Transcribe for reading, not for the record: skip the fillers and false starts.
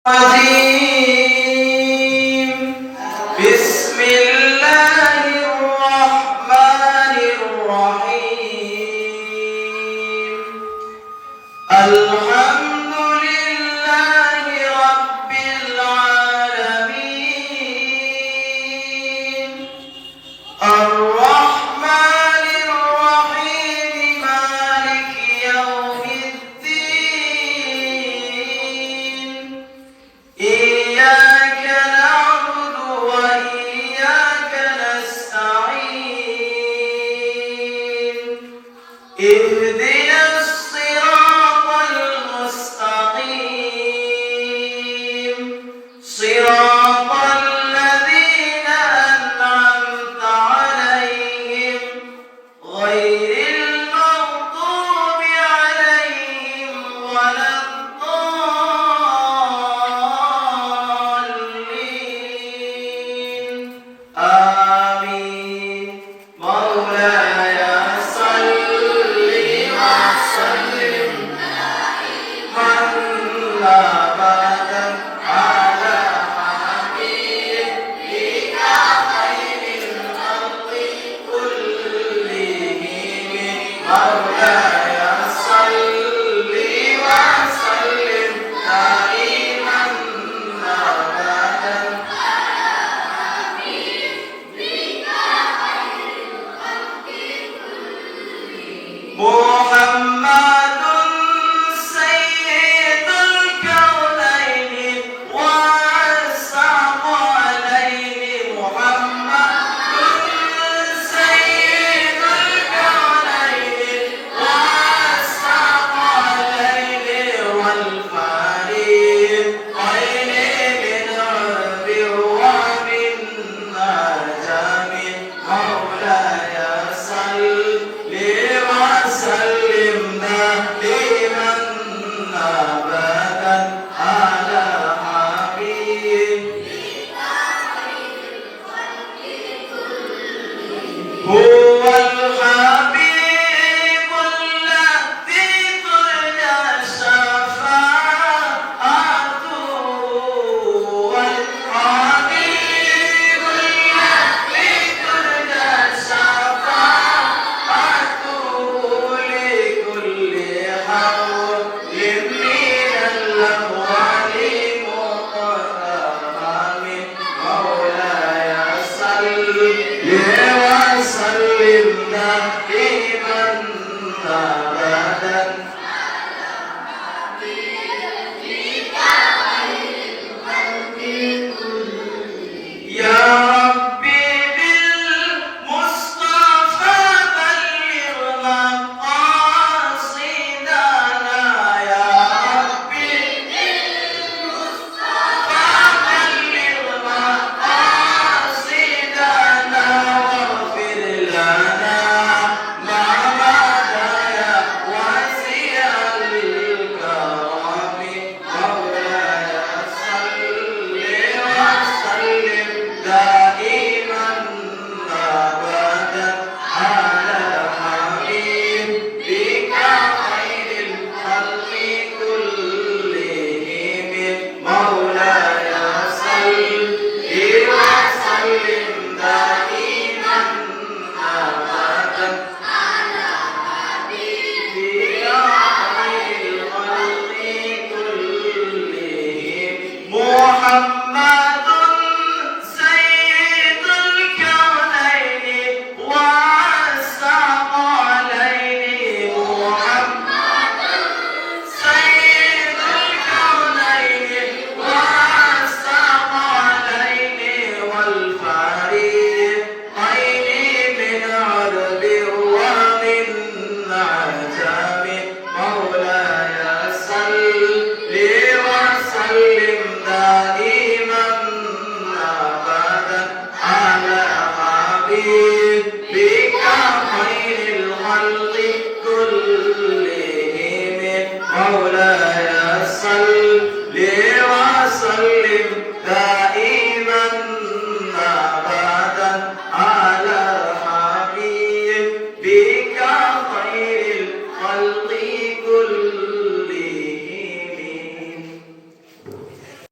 الرجيم. بسم الله الرحمن الرحيم. الحمد لله رب العالمين. الرحمن الرحيم مالك يوم الدين. إياك نعبد وإياك نستعين. اهدنا الصراط المستقيم صراط الذين أنعمت عليهم غير المغضوب عليهم ولا الضالين. آمين. مولاي صل وسلم دائما أبدا على حبيبك خير الخلق كلهم. مولاي صل وسلم دائما أبدا محمد سيد الكونين وأشرف عليه. محمد سيد الكونين وأشرف عليه والفريقين من عرب ومن عجم. مولاي صل وسلم دائما أبدا على حبيبك هو الحبيب الذي ترجى شفاعته. والحبيب الذي ترجى شفاعته لكل حول من الأموال مقتحم. مولاي صل وسلم